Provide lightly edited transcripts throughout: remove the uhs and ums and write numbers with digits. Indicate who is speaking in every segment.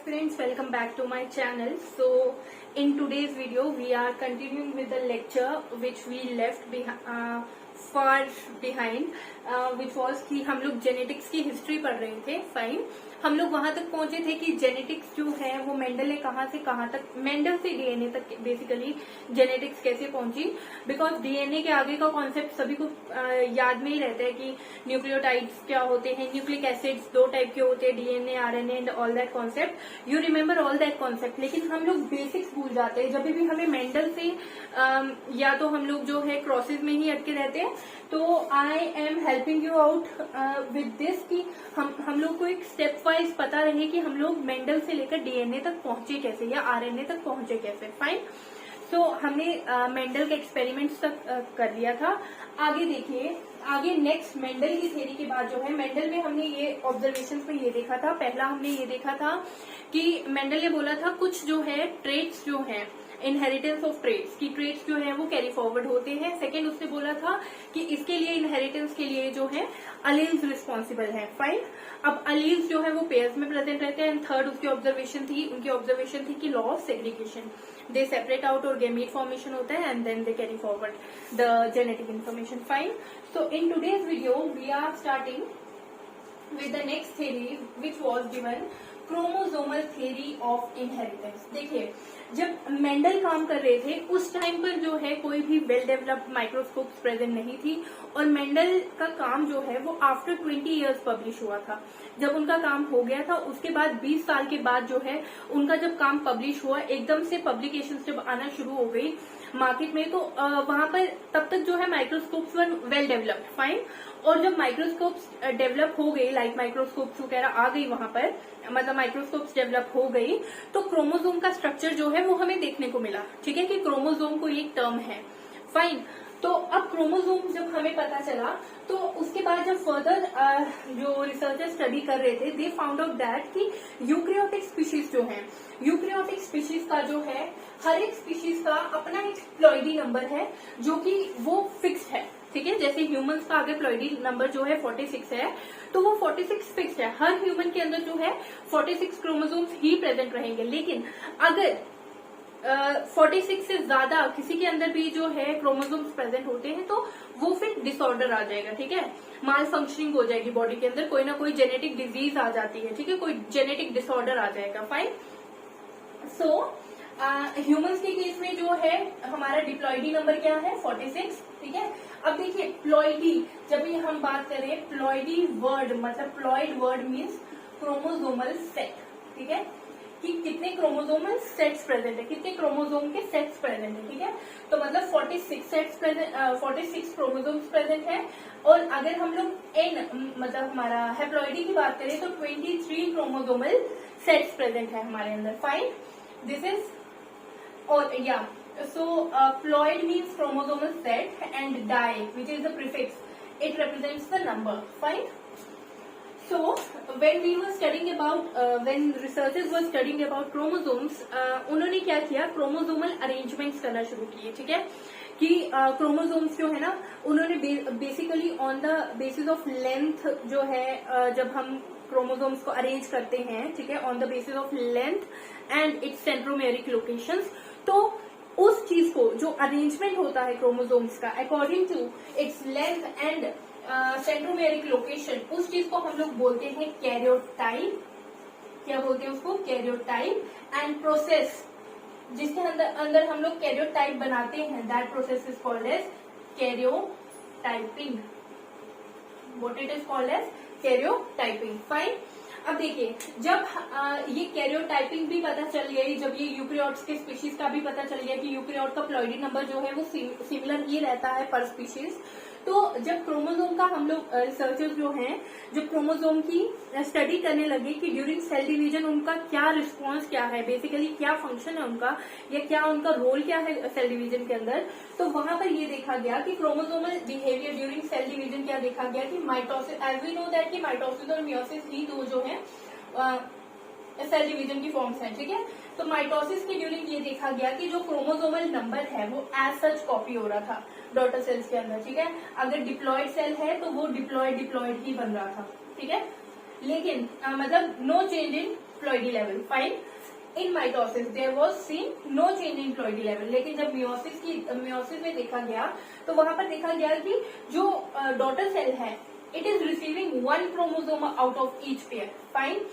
Speaker 1: aspirants, welcome back to my channel. So in today's video we are continuing with the lecture which we left far behind, which was कि हम लोग genetics की history पढ़ रहे थे. Fine, हम लोग वहां तक पहुंचे थे कि जेनेटिक्स जो है वो मेंडल ने कहां से कहां तक, मेंडल से डीएनए तक बेसिकली जेनेटिक्स कैसे पहुंची. बिकॉज डीएनए के आगे का कॉन्सेप्ट सभी को याद में ही रहता है कि न्यूक्लियोटाइड्स क्या होते हैं, न्यूक्लिक एसिड्स दो टाइप के होते हैं, DNA, RNA and all that concept. You remember all that concept. लेकिन हम लोग बेसिक्स भूल जाते हैं जब भी हमें मेंडल से या तो हम लोग जो है क्रॉसेज में ही अटके रहते हैं. तो I am helping you out with this कि हम लोग को एक स्टेप वाइज पता रहे कि हम लोग मेंडल से लेकर डीएनए तक पहुंचे कैसे या आरएनए तक पहुंचे कैसे. फाइन. सो हमने मेंडल के एक्सपेरिमेंट्स तक कर लिया था. आगे देखिए, आगे नेक्स्ट मेंडल की थ्योरी के बाद जो है, मेंडल में हमने ये ऑब्जर्वेशंस में ये देखा था. पहला हमने ये देखा था कि मेंडल ने बोला था कुछ जो है ट्रेट्स जो है, इनहेरिटेंस ऑफ ट्रेट्स की ट्रेट्स जो है वो कैरी फॉरवर्ड होते हैं. सेकेंड उसने बोला था कि इसके लिए इनहेरिटेंस के लिए जो है अलील्स रिस्पॉन्सिबल है. फाइन. अब अलील्स जो है वो पेयर्स में प्रेजेंट रहते हैं. एंड थर्ड उसकी ऑब्जर्वेशन थी कि law of segregation, they separate out और गैमीट फॉर्मेशन होता है and then they carry forward the genetic information. Fine. So in today's video we are starting with the next theory which was given chromosomal theory of inheritance. देखिए, जब Mendel काम कर रहे थे उस टाइम पर जो है कोई भी वेल डेवलप्ड माइक्रोस्कोप्स प्रेजेंट नहीं थी और मेंडल का काम जो है वो आफ्टर 20 इयर्स पब्लिश हुआ था. जब उनका काम हो गया था उसके बाद 20 साल के बाद जो है उनका जब काम पब्लिश हुआ, एकदम से पब्लिकेशंस जब आना शुरू हो गई मार्केट में, तो वहां पर तब तक जो है microscopes were well developed. Fine. और जब माइक्रोस्कोप्स डेवलप हो गई, लाइट माइक्रोस्कोप्स वगैरह आ गई वहां पर, मतलब माइक्रोस्कोप्स डेवलप हो गई, तो क्रोमोसोम का स्ट्रक्चर जो है वो हमें देखने को मिला. ठीक है, कि क्रोमोसोम को एक टर्म है. फाइन. तो अब क्रोमोसोम जब हमें पता चला तो उसके बाद जब फर्दर जो रिसर्चर स्टडी कर रहे थे, दे फाउंड आउट दैट कि यूक्रियोटिक स्पीशीज जो है, यूक्रियोटिक स्पीशीज का जो है हर एक स्पीशीज का अपना एक प्लॉइडी नंबर है जो कि वो फिक्स्ड है. ठीक है, जैसे ह्यूमंस का आगे प्लॉइडी नंबर जो है 46 है, तो वो 46 फिक्स्ड है. हर ह्यूमन के अंदर जो है 46 क्रोमोसोम्स ही प्रेजेंट रहेंगे. लेकिन अगर 46 से ज्यादा किसी के अंदर भी जो है क्रोमोसोम्स प्रेजेंट होते हैं तो वो फिर डिसऑर्डर आ जाएगा. ठीक है, माल फंक्शनिंग हो जाएगी बॉडी के अंदर, कोई ना कोई जेनेटिक डिजीज आ जाती है. ठीक है, कोई जेनेटिक डिसऑर्डर आ जाएगा. फाइन. सो ह्यूमंस के केस में जो है हमारा डिप्लॉइडी नंबर क्या है, 46. ठीक है. अब देखिए, प्लॉइडी जब भी हम बात करें, प्लॉइडी वर्ड मतलब प्लॉइड वर्ड मीन्स क्रोमोसोमल सेट. ठीक है, कि कितने क्रोमोसोमल सेट्स प्रेजेंट है, कितने क्रोमोसोम के सेट्स प्रेजेंट है. ठीक है, तो मतलब 46 सेट्स प्रेजेंट, 46 क्रोमोसोम्स प्रेजेंट है. और अगर हम लोग एन मतलब हमारा हैप्लॉइडी की बात करें तो 23 क्रोमोसोमल सेट्स प्रेजेंट है हमारे अंदर. फाइन. दिस इज और या so ploid means chromosomal set and die which is the prefix, it represents the number. Fine. So when we were studying about when researchers were studying about chromosomes, उन्होंने क्या किया, chromosomal arrangements करना शुरू किए. ठीक है, कि क्रोमोसोम्स जो है ना, उन्होंने basically on the basis of length जो है, जब हम क्रोमोसोम्स को अरेंज करते हैं, ठीक है, on the basis of length and it's centromeric locations, तो उस चीज को जो अरेंजमेंट होता है क्रोमोसोम्स का according to its length and centromeric location, उस चीज को हम लोग बोलते हैं कैरियोटाइप. क्या बोलते हैं उसको, कैरियोटाइप. एंड प्रोसेस जिसके अंदर हम लोग कैरियोटाइप बनाते हैं, that process is called as karyotyping. What it is called as karyotyping. Fine. अब देखिए, जब ये कैरियोटाइपिंग भी पता चल गई, जब ये यूक्रियोट्स के स्पीशीज का भी पता चल गया कि यूक्रियोट का प्लॉइडी नंबर जो है वो सिमिलर ही रहता है पर स्पीशीज, तो जब क्रोमोसोम का हम लोग रिसर्चर्स जो हैं, जब क्रोमोसोम की स्टडी करने लगे कि ड्यूरिंग सेल डिवीजन उनका क्या रिस्पॉन्स क्या है, बेसिकली क्या फंक्शन है उनका या क्या उनका रोल क्या है सेल डिवीजन के अंदर, तो वहां पर ये देखा गया कि chromosomal behaviour during cell division क्या देखा गया कि mitosis, as we know that कि माइटोसिस और मियोसिस ही दो जो है सेल डिवीजन की फॉर्म्स हैं. ठीक है, तो माइटोसिस के ड्यूरिंग ये देखा गया कि जो क्रोमोसोमल नंबर है वो एज सच कॉपी हो रहा था डॉटर सेल्स के अंदर. ठीक है, अगर डिप्लॉयड सेल है तो वो डिप्लॉयड ही बन रहा था. ठीक है, लेकिन मतलब no change in ploidy level. Fine. In mitosis there was seen no change in ploidy level. लेकिन जब मियोसिस में देखा गया तो वहां पर देखा गया कि जो डॉटर सेल है it is receiving one chromosome out of each pair. Fine.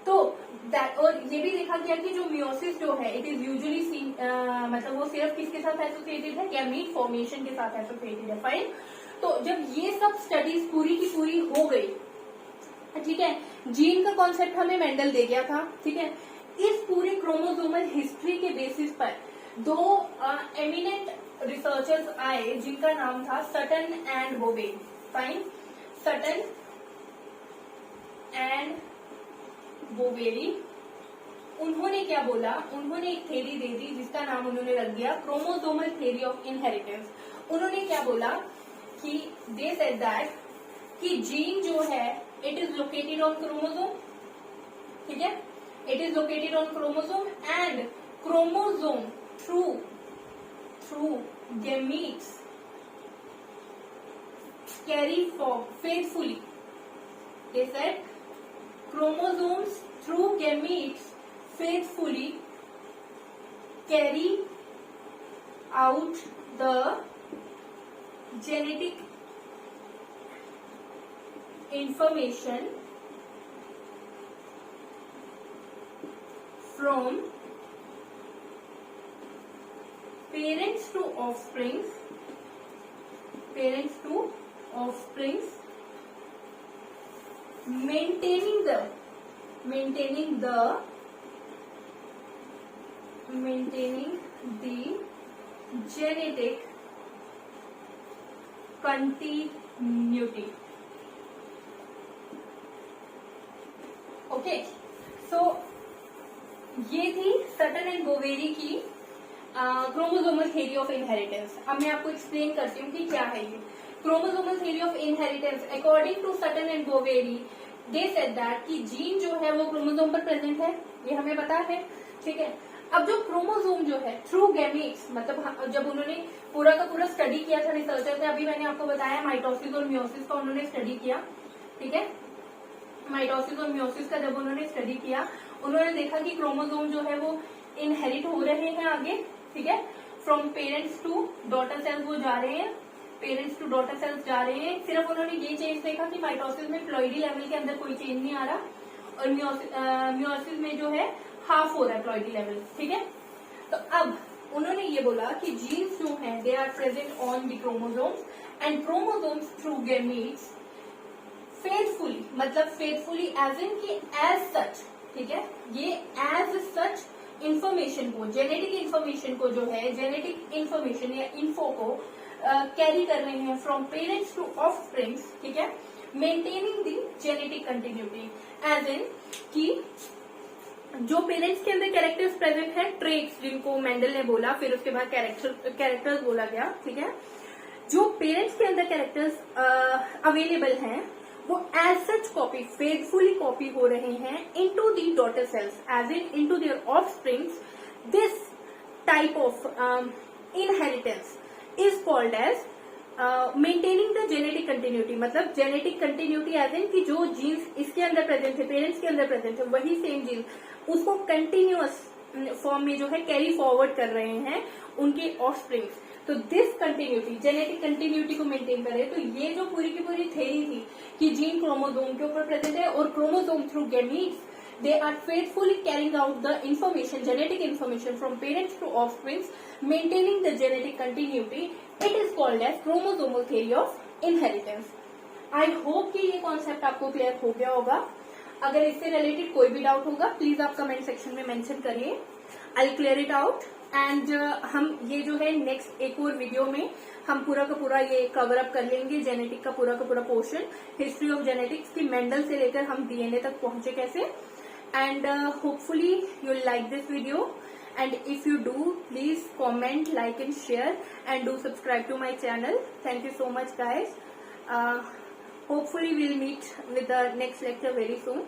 Speaker 1: तो और ये भी देखा गया कि जो मियोसिस जो है इट इज यूजुअली सीन मतलब वो सिर्फ किसके साथ एसोसिएटेड है, गैमीट फॉर्मेशन के साथ एसोसिएटेड है. फाइन. तो जब ये सब स्टडीज पूरी की पूरी हो गई, ठीक है, जीन का कॉन्सेप्ट हमें मेंडल दे गया था. ठीक है. इस पूरे क्रोमोसोमल हिस्ट्री के बेसिस पर दो एमिनेंट रिसर्चर्स आए जिनका नाम था Sutton and Boveri. Fine. Sutton and Boveri. उन्होंने क्या बोला, उन्होंने एक थ्योरी दे दी जिसका नाम उन्होंने रख दिया क्रोमोसोमल थ्योरी ऑफ इनहेरिटेंस. उन्होंने क्या बोला कि दे सेड दैट कि जीन जो है it is located on chromosome. ठीक है. It is located on chromosome and chromosome through gametes carry form faithfully. They said chromosomes through gametes faithfully carry out the genetic information from parents to offspring, maintaining the genetic continuity. Okay. So ये थी Sutton and Boveri की chromosomal theory of inheritance. अब मैं आपको explain करती हूँ कि क्या है ये chromosomal theory of inheritance. According to Sutton and Boveri they said that कि जीन जो है वो क्रोमोसोम पर प्रेजेंट है, ये हमें पता है. ठीक है. अब जो क्रोमोसोम जो है थ्रू गैमीट्स, मतलब जब उन्होंने पूरा का पूरा स्टडी किया था रिसर्चर ने, अभी मैंने आपको बताया माइटोसिस और मियोसिस का उन्होंने स्टडी किया. ठीक है. माइटोसिस और मियोसिस का जब उन्होंने स्टडी किया उन्होंने देखा कि क्रोमोसोम जो है वो इनहेरिट हो रहे हैं आगे. ठीक है. From parents to daughter cells वो जा रहे हैं, पेरेंट्स टू डॉटर सेल्स जा रहे हैं. सिर्फ उन्होंने ये चेंज देखा कि माइटोसिस में प्लॉइडी लेवल के अंदर कोई चेंज नहीं आ रहा और मियोसिस में जो है हाफ हो रहा है प्लॉइडी लेवल. ठीक है. तो अब उन्होंने ये बोला कि जीन्स जो हैं they are present on the chromosomes and chromosomes through gametes faithfully, मतलब फेथफुली एज इन की एज सच. ठीक है. ये एज सच इंफॉर्मेशन को, जेनेटिक इंफॉर्मेशन को जो है, जेनेटिक इंफॉर्मेशन या इन्फो को कैरी कर रहे हैं फ्रॉम पेरेंट्स टू ऑफस्प्रिंग्स. ठीक है. Maintaining the genetic continuity as in कि जो पेरेंट्स के अंदर कैरेक्टर्स प्रेजेंट है, ट्रेट्स जिनको मेंडल ने बोला, फिर उसके बाद कैरेक्टर्स बोला गया. ठीक है. जो पेरेंट्स के अंदर कैरेक्टर्स अवेलेबल हैं वो as such copy, faithfully copy हो रहे हैं into the daughter cells as in into their offsprings. This type of inheritance is called as maintaining the genetic continuity. मतलब जेनेटिक कंटिन्यूटी एज इन कि जो jeans इसके अंदर प्रेजेंट है, parents के अंदर प्रेजेंट है, वही सेम जीन्स उसको कंटिन्यूअस फॉर्म में जो है कैरी फॉरवर्ड कर रहे हैं उनके ऑफस्प्रिंग्स. तो दिस कंटिन्यूटी, जेनेटिक कंटिन्यूटी को मेंटेन करे. तो ये जो पूरी की पूरी थ्योरी थी कि जीन क्रोमोसोम के ऊपर प्रेजेंट है और chromosome through gametes they are faithfully carrying out the information, genetic information from parents to offsprings, maintaining the genetic continuity. It is called as chromosomal theory of inheritance. I hope कि ये concept आपको clear हो गया होगा. अगर इससे related कोई भी डाउट होगा प्लीज आप कमेंट सेक्शन में मेंशन करिए. I clear it out. And हम ये जो है नेक्स्ट एक और वीडियो में हम पूरा का पूरा ये कवर अप कर लेंगे, जेनेटिक का पूरा पोर्शन, हिस्ट्री ऑफ जेनेटिक्स की मेंडल से लेकर हम डीएनए तक पहुंचे कैसे. And hopefully you'll like this video, and if you do please comment, like and share, and do subscribe to my channel. Thank you so much guys. Hopefully we'll meet with the next lecture very soon.